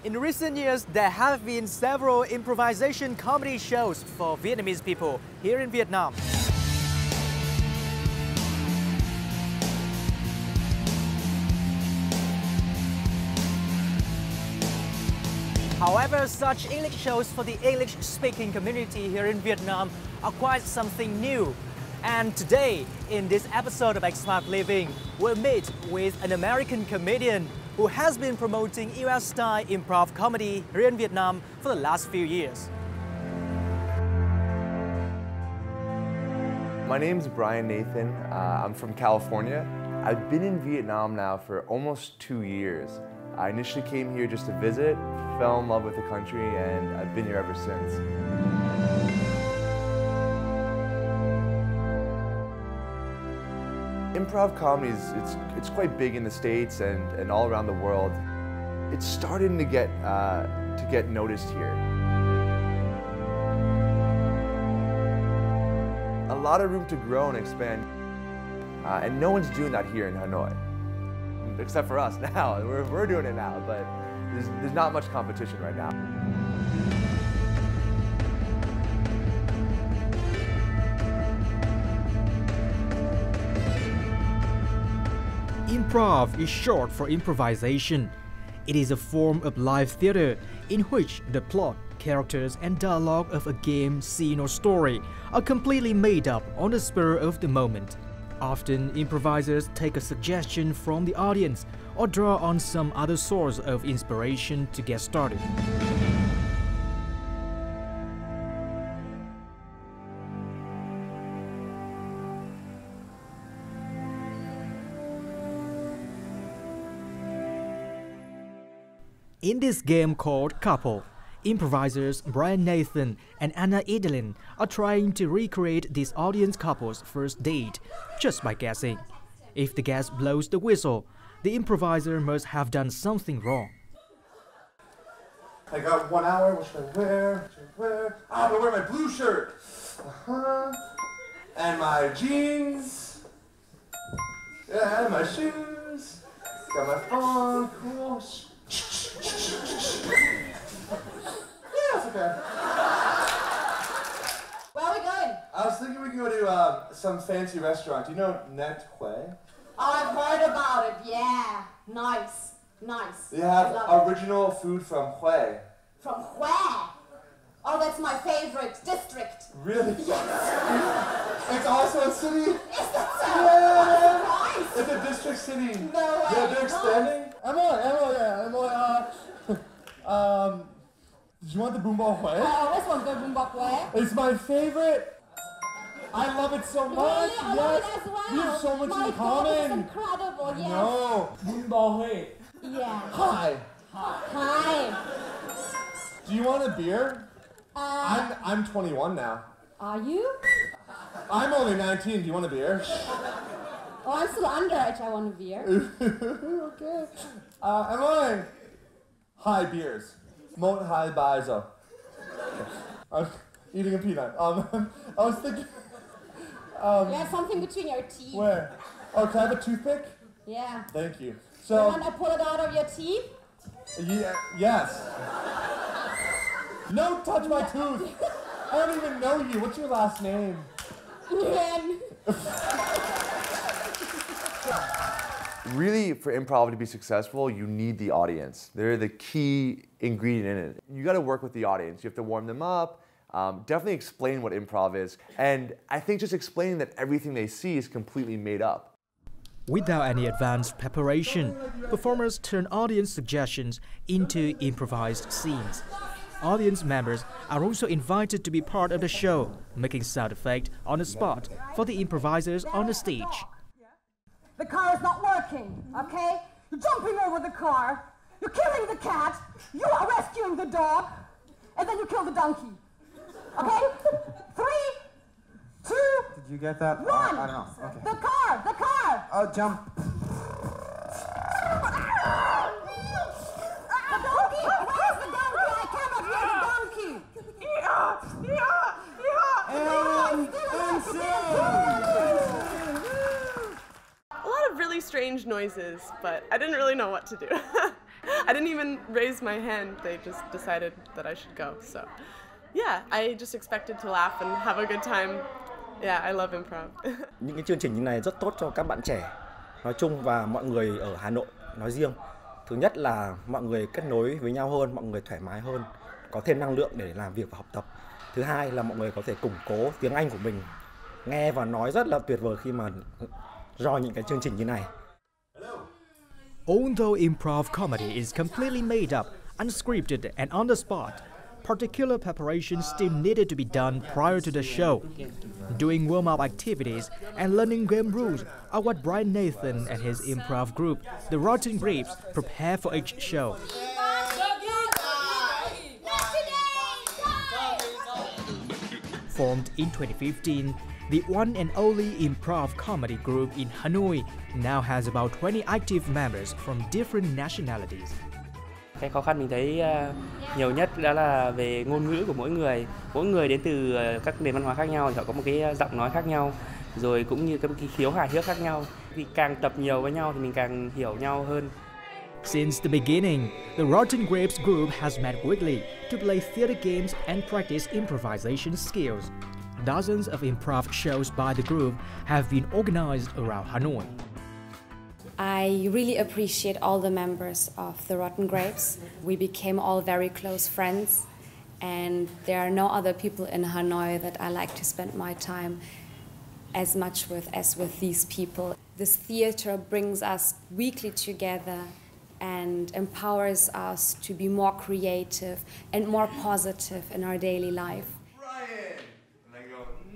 In recent years, there have been several improvisation comedy shows for Vietnamese people here in Vietnam. However, such English shows for the English-speaking community here in Vietnam are quite something new. And today, in this episode of Smart Living, we'll meet with an American comedian who has been promoting US-style improv comedy here in Vietnam for the last few years. My name's Brian Nathan. I'm from California. I've been in Vietnam now for almost 2 years. I initially came here just to visit, fell in love with the country, and I've been here ever since. Improv comedy it's quite big in the States and all around the world. It's starting to get noticed here. A lot of room to grow and expand, and no one's doing that here in Hanoi, except for us now. We're doing it now, but there's not much competition right now. Improv is short for improvisation. It is a form of live theater in which the plot, characters, and dialogue of a game, scene, or story are completely made up on the spur of the moment. Often, improvisers take a suggestion from the audience or draw on some other source of inspiration to get started. In this game called Couple, improvisers Brian Nathan and Anna Edelin are trying to recreate this audience couple's first date just by guessing. If the guest blows the whistle, the improviser must have done something wrong. I got 1 hour, what should I wear? I'm gonna wear my blue shirt. And my jeans. Yeah, and my shoes. Got my phone, cool. Yeah, it's okay. Where are we going? I was thinking we could go to some fancy restaurant. Do you know Net Quay? I've heard about it, yeah. Nice, nice. They have original food from Hue. From where? Oh, that's my favorite district. Really? Yes. It's also a city? Is that so? Yeah. Oh, nice. It's a district city. No way. Yeah, they're expanding. Did you want the Boomball Hue? Oh, this one's good, Boombok Hue. It's my favorite. I love it so much. Really? I love it as well. We have so much my in God, common. it's incredible, yes. No. Boomball Hue. Yeah. Hi. Hi. Do you want a beer? I'm 21 now. Are you? I'm only 19. Do you want a beer? Oh, I'm still underage. I want a beer. Okay. Emily. Hi, beers. Mont High Bizo. I'm eating a peanut. I was thinking. You have something between your teeth. Where? Oh, can I have a toothpick? Yeah. Thank you. You So. want to pull it out of your teeth? Yeah. Yes. No, touch my tooth. I don't even know you. What's your last name? Yen. Really, for improv to be successful, you need the audience. They're the key ingredient in it. You got to work with the audience. You have to warm them up, definitely explain what improv is. And I think just explaining that everything they see is completely made up. Without any advanced preparation, performers turn audience suggestions into improvised scenes. Audience members are also invited to be part of the show, making sound effects on the spot for the improvisers on the stage. The car is not working, okay? You're jumping over the car, you're killing the cat, you are rescuing the dog, and then you kill the donkey. Okay? 3, 2, Did you get that? 1. I don't know. Okay. The car! Oh, jump. The donkey! Where's the donkey? I cannot hear the donkey! A lot of really strange noises, but I didn't really know what to do. I didn't even raise my hand. They just decided that I should go. So, yeah, I just expected to laugh and have a good time. Yeah, I love improv. Những cái chương trình như này rất tốt cho các bạn trẻ nói chung và mọi người ở Hà Nội nói riêng. Thứ nhất là mọi người kết nối với nhau hơn, mọi người thoải mái hơn, có thêm năng lượng để làm việc và học tập. Thứ hai là mọi người có thể củng cố tiếng Anh của mình, nghe và nói rất là tuyệt vời khi mà do những cái chương trình như này. Although improv comedy is completely made up, unscripted and on the spot, particular preparation still needed to be done prior to the show. Doing warm-up activities and learning game rules are what Brian Nathan and his improv group, the Rotten Grapes, prepare for each show. Formed in 2015, the one and only improv comedy group in Hanoi now has about 20 active members from different nationalities. Cái khó khăn mình thấy nhiều nhất đó là về ngôn ngữ của mỗi người đến từ các nền văn hóa khác nhau, họ có một cái giọng nói khác nhau, rồi cũng như các cái khiếu hài hước khác nhau. Thì càng tập nhiều với nhau thì mình càng hiểu nhau hơn. Since the beginning, the Rotten Grapes group has met weekly to play theater games and practice improvisation skills. Dozens of improv shows by the group have been organized around Hanoi. I really appreciate all the members of the Rotten Grapes. We became all very close friends, and there are no other people in Hanoi that I like to spend my time as much with as with these people. This theater brings us weekly together and empowers us to be more creative and more positive in our daily life.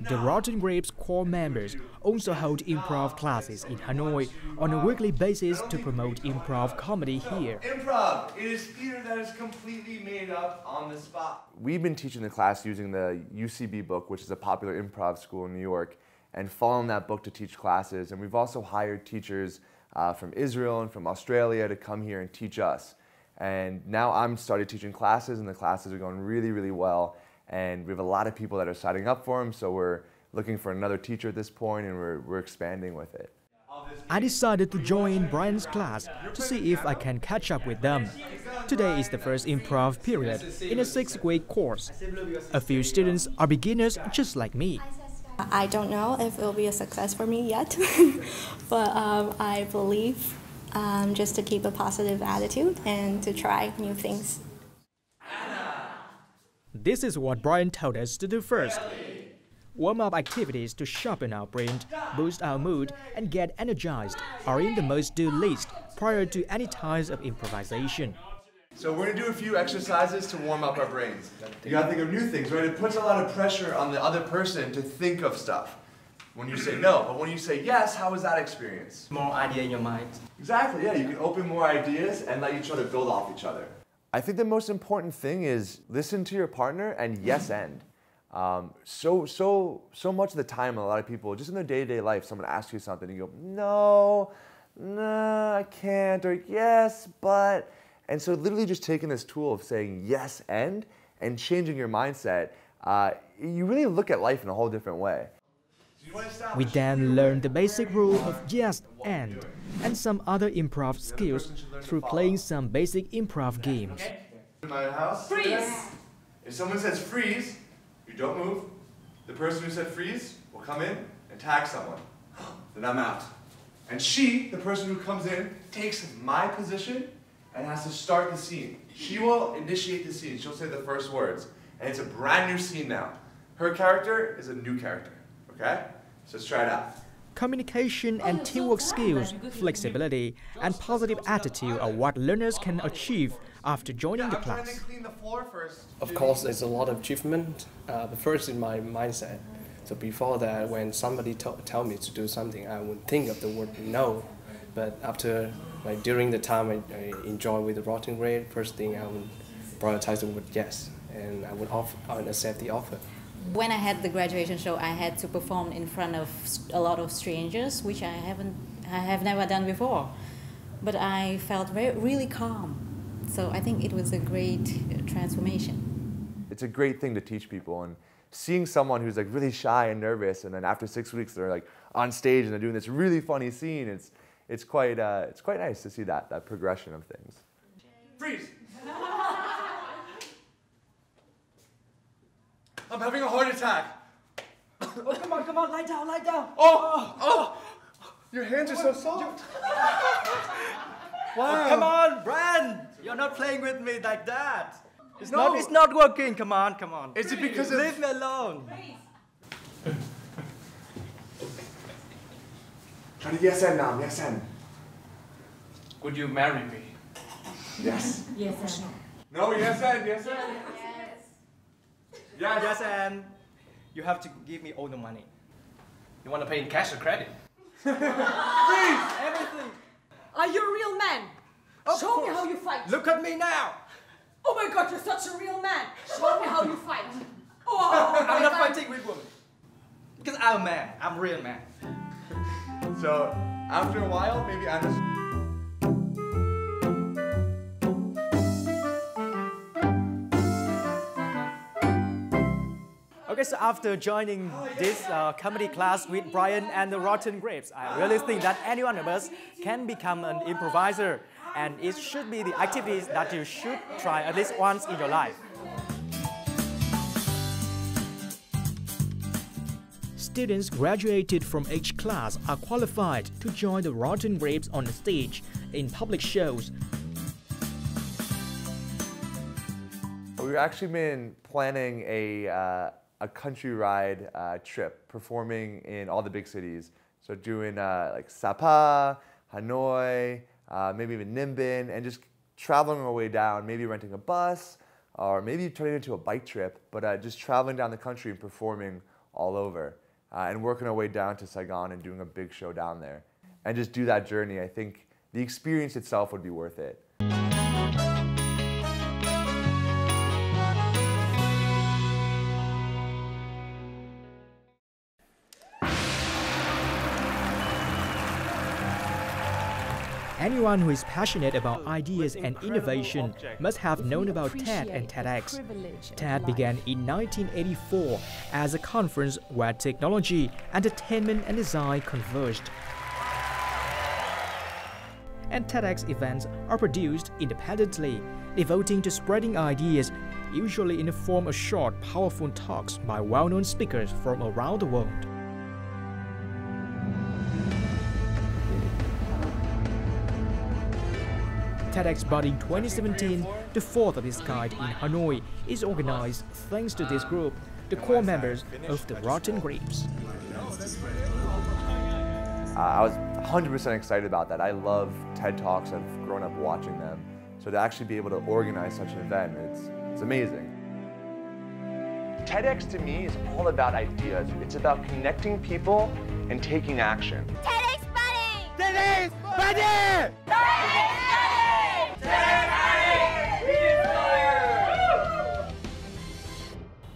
The Rotten Grapes core members also hold improv classes in Hanoi on a weekly basis to promote improv comedy here. Improv, it is theater that is completely made up on the spot. We've been teaching the class using the UCB book, which is a popular improv school in New York, and following that book to teach classes. And we've also hired teachers from Israel and from Australia to come here and teach us. And now I'm started teaching classes, and the classes are going really, really well. And we have a lot of people that are signing up for them, so we're looking for another teacher at this point, and we're expanding with it. I decided to join Brian's class to see if I can catch up with them. Today is the first improv period in a 6-week course. A few students are beginners just like me. I don't know if it will be a success for me yet, but I believe just to keep a positive attitude and to try new things. This is what Brian told us to do first. Warm-up activities to sharpen our brain, boost our mood, and get energized are in the must-do list prior to any types of improvisation. So we're going to do a few exercises to warm up our brains. You got to think of new things, right? It puts a lot of pressure on the other person to think of stuff. When you say no, but when you say yes, how was that experience? More idea in your mind. Exactly, yeah. You can open more ideas and let each other build off each other. I think the most important thing is listen to your partner and yes and. So much of the time, a lot of people, just in their day-to-day life, someone asks you something and you go, no, I can't, or yes, but. And so literally just taking this tool of saying yes and changing your mindset, you really look at life in a whole different way. We then learn the basic rule of yes and some other improv skills through playing some basic improv games. In my house, freeze! If someone says freeze, you don't move. The person who said freeze will come in and tag someone. Then I'm out. And she, the person who comes in, takes my position and has to start the scene. She will initiate the scene. She'll say the first words. And it's a brand new scene now. Her character is a new character. Okay? So let's try it out. Communication and teamwork skills, flexibility, and positive attitude are what learners can achieve after joining the class. Of course, there's a lot of achievement, but first in my mindset. So before that, when somebody tell me to do something, I would think of the word no. But after, during the time I enjoy with the Rotten Grade, first thing I would prioritize the word yes, and I would accept the offer. When I had the graduation show, I had to perform in front of a lot of strangers, which I have never done before. But I felt really calm. So I think it was a great transformation. It's a great thing to teach people, and seeing someone who's really shy and nervous, and then after 6 weeks they're on stage and they're doing this really funny scene. It's quite nice to see that progression of things. I'm having a heart attack. Oh, come on, lie down. Oh! Your hands are so soft. Wow. Oh, come on, Brian. You're not playing with me like that. It's not working. Come on. Is it because of... Leave me alone. Johnny, yes and now, yes and. Would you marry me? Yes. Yes, and No, yes and, yes and. Yes, and you have to give me all the money. You want to pay in cash or credit? Please, everything. Are you a real man? Show me how you fight. Look at me now. Oh my God, you're such a real man. Show me how you fight. Oh, I'm not fighting with women. Because I'm a man. I'm a real man. So, after a while, maybe I'm just... Okay, so after joining this comedy class with Brian and the Rotten Grapes, I really think that any one of us can become an improviser, and it should be the activities that you should try at least once in your life. Students graduated from each class are qualified to join the Rotten Grapes on the stage in public shows. We've actually been planning a country ride trip, performing in all the big cities. So doing like Sapa, Hanoi, maybe even Nimbin, and just traveling our way down, maybe renting a bus, or maybe turning it into a bike trip, but just traveling down the country and performing all over. And working our way down to Saigon and doing a big show down there. And just do that journey. I think the experience itself would be worth it. Anyone who is passionate about ideas and innovation must have known about TED and TEDx. TED began in 1984 as a conference where technology, entertainment and design converged. And TEDx events are produced independently, devoting to spreading ideas, usually in the form of short, powerful talks by well-known speakers from around the world. TEDx Budding 2017, the fourth of its kind in Hanoi, is organized thanks to this group, the core members of the Rotten Grapes. I was 100% excited about that. I love TED Talks. I've grown up watching them. So to actually be able to organize such an event, it's amazing. TEDx to me is all about ideas. It's about connecting people and taking action. TEDx Budding! TEDx Budding!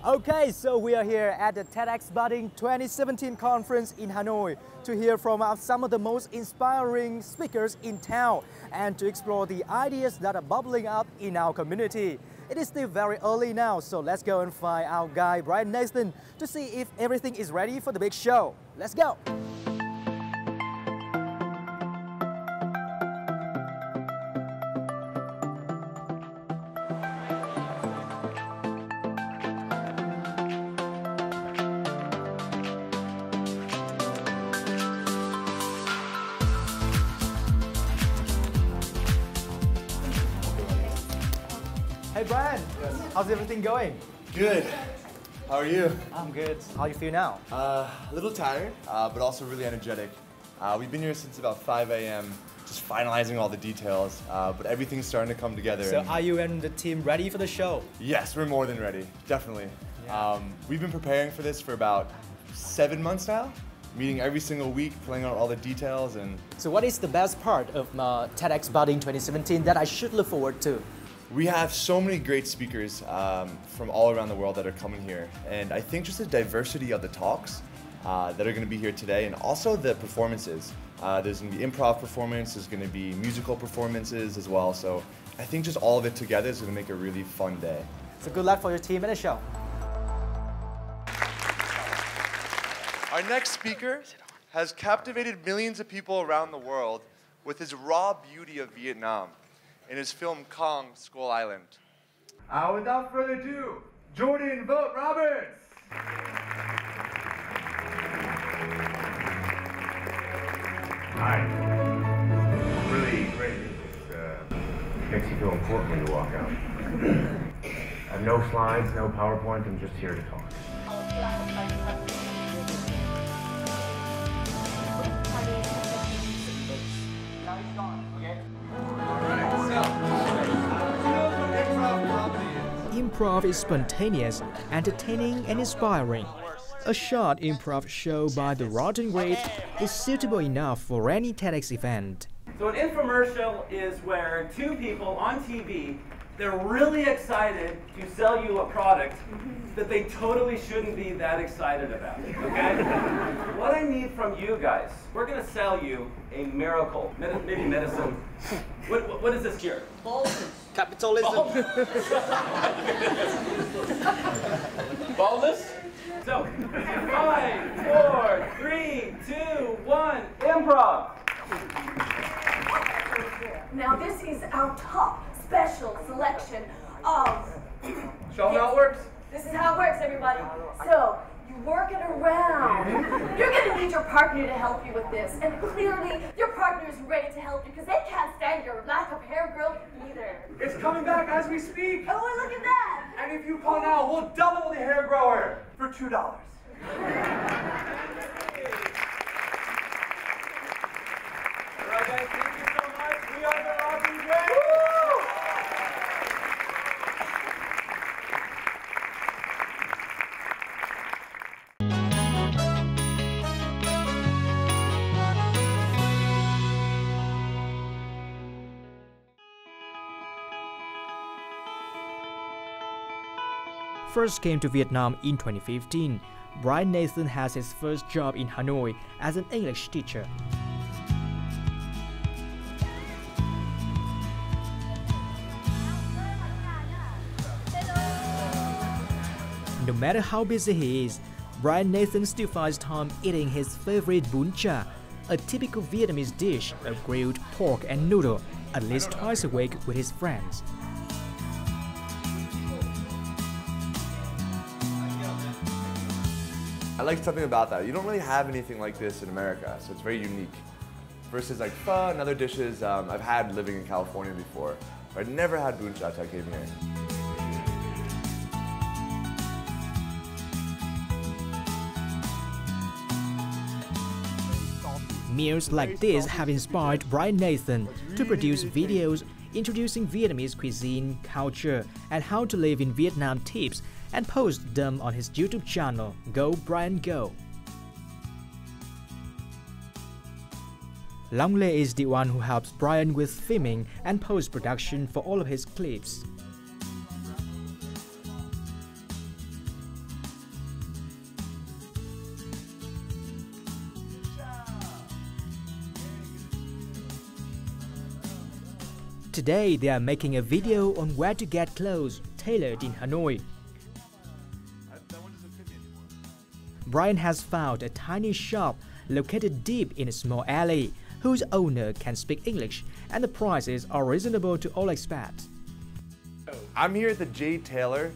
Okay, so we are here at the TEDx Budding 2017 conference in Hanoi to hear from some of the most inspiring speakers in town and to explore the ideas that are bubbling up in our community. It is still very early now, so let's go and find our guy Brian Nathan to see if everything is ready for the big show. Let's go! Hey Brian, how's everything going? Good. How are you? I'm good. How you feel now? A little tired, but also really energetic. We've been here since about 5 a.m. just finalizing all the details, but everything's starting to come together. So are you and the team ready for the show? Yes, we're more than ready, definitely. Yeah. We've been preparing for this for about 7 months now, meeting every single week, playing out all the details. And So what is the best part of TEDx Budding 2017 that I should look forward to? we have so many great speakers from all around the world that are coming here. And I think just the diversity of the talks that are going to be here today, and also the performances. There's going to be improv performance, there's going to be musical performances as well. So I think just all of it together is going to make a really fun day. So good luck for your team and the show. Our next speaker has captivated millions of people around the world with his raw beauty of Vietnam in his film Kong, Skull Island. Without further ado, Jordan Vogt Roberts. Hi. Really great music. Makes you feel important when you walk out. I have no slides, no PowerPoint. I'm just here to talk. Improv is spontaneous, entertaining, and inspiring. A short improv show by the Rotten Grapes is suitable enough for any TEDx event. So an infomercial is where two people on TV, they're really excited to sell you a product that they totally shouldn't be that excited about, okay? What I need from you guys, we're gonna sell you a miracle, maybe medicine. What is this cure? Capitalism. Baldness? So, 5, 4, 3, 2, 1, improv. Now this is our top special selection of... Show them how it works. This is how it works, everybody. So, you work it around. You're going to need your partner to help you with this. And clearly, your partner is ready to help you because they can't stand your lack of hair growth either. It's coming back as we speak. Oh, look at that. And if you call now, we'll double the hair grower for $2. All right, guys, thank you so much. We are the Rotten Grapes. First came to Vietnam in 2015, Brian Nathan has his first job in Hanoi as an English teacher. No matter how busy he is, Brian Nathan still finds time eating his favorite bún chả, a typical Vietnamese dish of grilled pork and noodle, at least twice a week with his friends. I like something about that. You don't really have anything like this in America, so it's very unique. Versus like pho and other dishes I've had living in California before, but I'd never had bún chả till I came here. Meals like this have inspired Brian Nathan to produce videos introducing Vietnamese cuisine, culture, and how to live in Vietnam tips and post them on his YouTube channel, Go Brian Go. Long Lê is the one who helps Brian with filming and post-production for all of his clips. Today they are making a video on where to get clothes tailored in Hanoi. Brian has found a tiny shop located deep in a small alley, whose owner can speak English, and the prices are reasonable to all expats. I'm here at the J Tailor,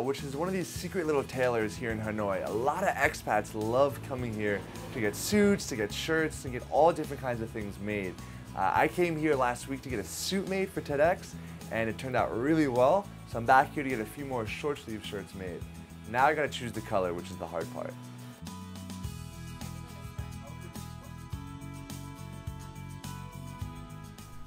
which is one of these secret little tailors here in Hanoi. A lot of expats love coming here to get suits, to get shirts, to get all different kinds of things made. I came here last week to get a suit made for TEDx, and it turned out really well, so I'm back here to get a few more short sleeve shirts made. Now I gotta choose the color, which is the hard part.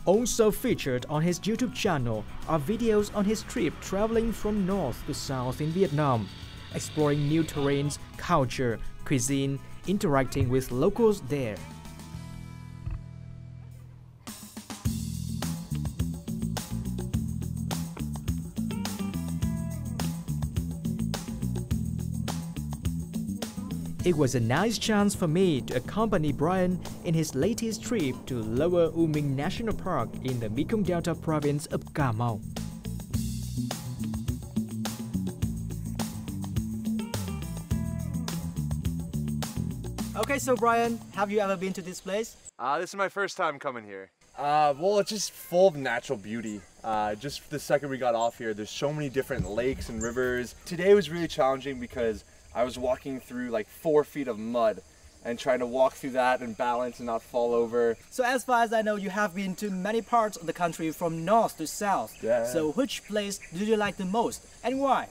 Also featured on his YouTube channel are videos on his trip traveling from north to south in Vietnam, exploring new terrains, culture, cuisine, interacting with locals there. It was a nice chance for me to accompany Brian in his latest trip to Lower U Minh National Park in the Mekong Delta province of Cà Mau. Okay, so Brian, have you ever been to this place? This is my first time coming here. Well, it's just full of natural beauty. Just the second we got off here, there's so many different lakes and rivers. Today was really challenging because I was walking through like 4 feet of mud and trying to walk through that and balance and not fall over. So as far as I know, you have been to many parts of the country from north to south. Yeah. So which place do you like the most and why?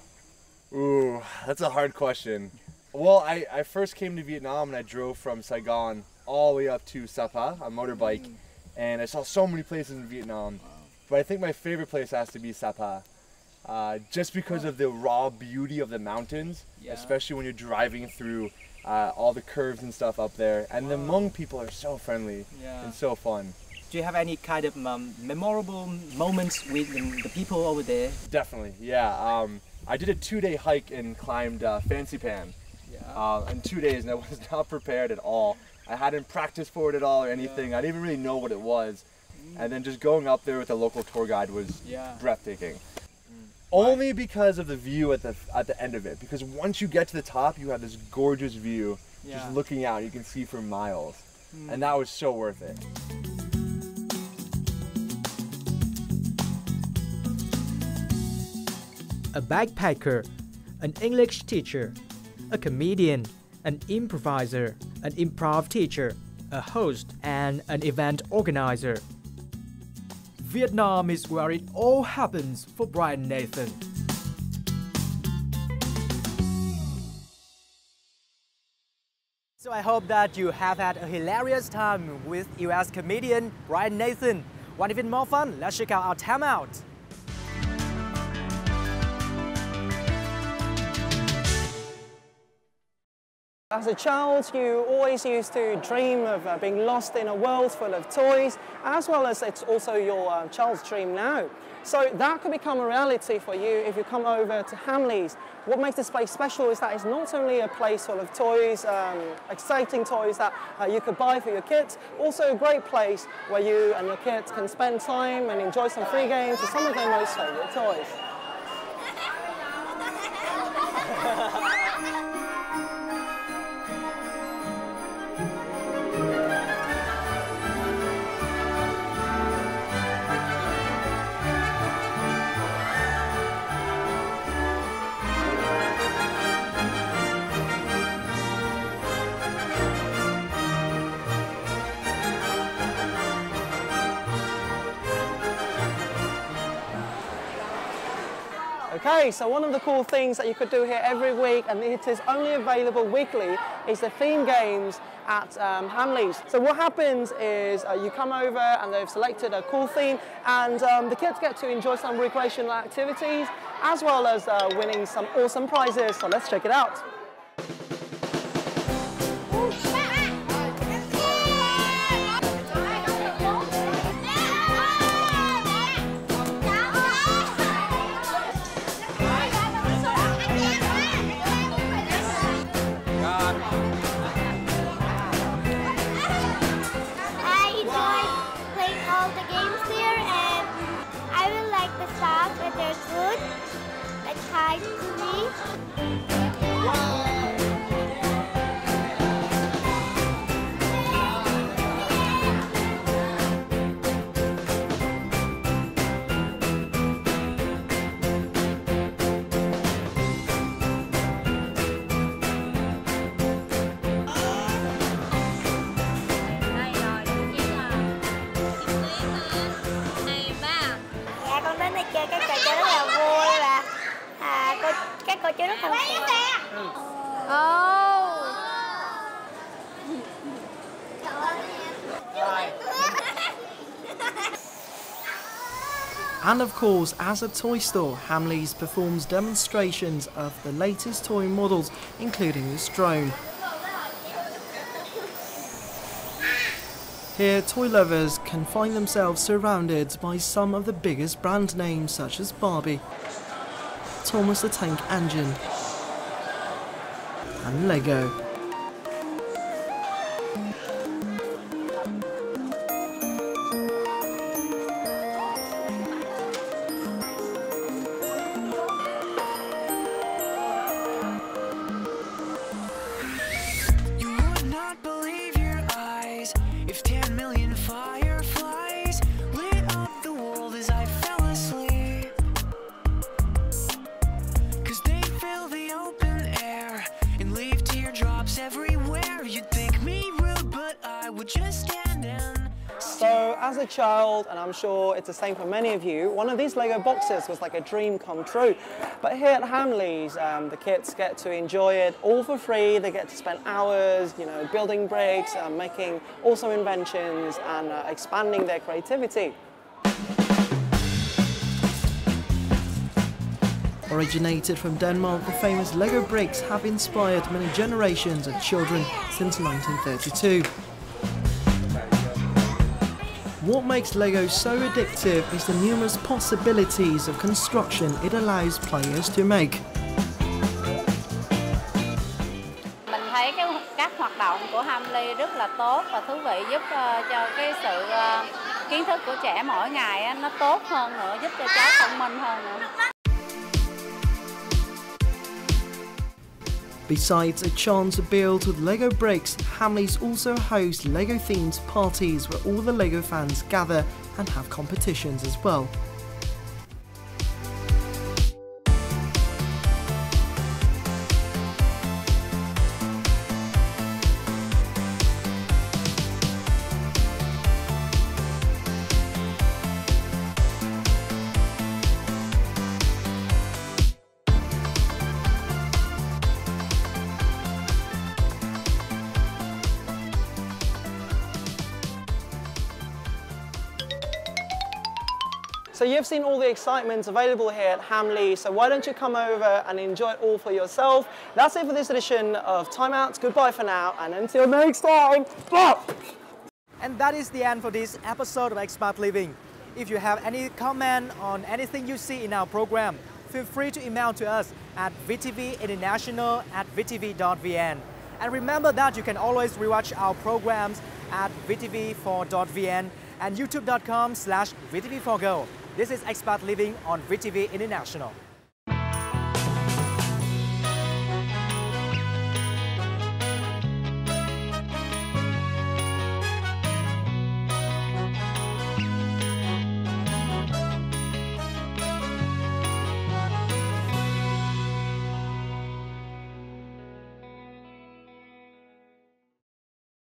Ooh, that's a hard question. Well, I first came to Vietnam and I drove from Saigon all the way up to Sapa on motorbike, and I saw so many places in Vietnam. But I think my favorite place has to be Sapa, just because of the raw beauty of the mountains, especially when you're driving through all the curves and stuff up there. And the Hmong people are so friendly and so fun. Do you have any kind of memorable moments with the people over there? Definitely, yeah. I did a 2-day hike and climbed Fancy Pan in 2 days, and I was not prepared at all. I hadn't practiced for it at all or anything. I didn't even really know what it was. And then just going up there with a local tour guide was breathtaking. Only because of the view at the end of it. Because once you get to the top, you have this gorgeous view. Just looking out, you can see for miles. And that was so worth it. A backpacker, an English teacher, a comedian, an improviser, an improv teacher, a host, and an event organizer. Vietnam is where it all happens for Brian Nathan. So I hope that you have had a hilarious time with US comedian Brian Nathan. Want even more fun? Let's check out our time out. As a child, you always used to dream of being lost in a world full of toys, as well as it's also your child's dream now. So that could become a reality for you if you come over to Hamleys. What makes this place special is that it's not only a place full of toys, exciting toys that you could buy for your kids, also a great place where you and your kids can spend time and enjoy some free games with some of their most favorite toys. Okay, so one of the cool things that you could do here every week, and it is only available weekly, is the theme games at Hamleys. So what happens is you come over and they've selected a cool theme, and the kids get to enjoy some recreational activities as well as winning some awesome prizes. So let's check it out. And of course, as a toy store, Hamleys performs demonstrations of the latest toy models, including this drone. Here, toy lovers can find themselves surrounded by some of the biggest brand names such as Barbie, Thomas the Tank Engine, and Lego. as a child, and I'm sure it's the same for many of you, one of these Lego boxes was like a dream come true. But here at Hamleys, the kids get to enjoy it all for free. They get to spend hours, building bricks, making also inventions, and expanding their creativity. Originated from Denmark, the famous Lego bricks have inspired many generations of children since 1932. What makes Lego so addictive is the numerous possibilities of construction it allows players to make. Mình thấy các hoạt động của Hamley rất là tốt và thú vị, giúp cho cái sự kiến thức của trẻ mỗi ngày nó tốt hơn nữa, giúp cho cháu thông minh hơn nữa. Besides a chance to build with Lego bricks, Hamleys also host Lego-themed parties where all the Lego fans gather and have competitions as well. So you've seen all the excitements available here at Hamleys, so why don't you come over and enjoy it all for yourself. That's it for this edition of Time Out. Goodbye for now, and until next time, stop! And that is the end for this episode of Expat Living. If you have any comment on anything you see in our program, feel free to email to us at vtvinternational@vtv.vn. And remember that you can always rewatch our programs at vtv4.vn and youtube.com/vtv4go. This is Expat Living on VTV International.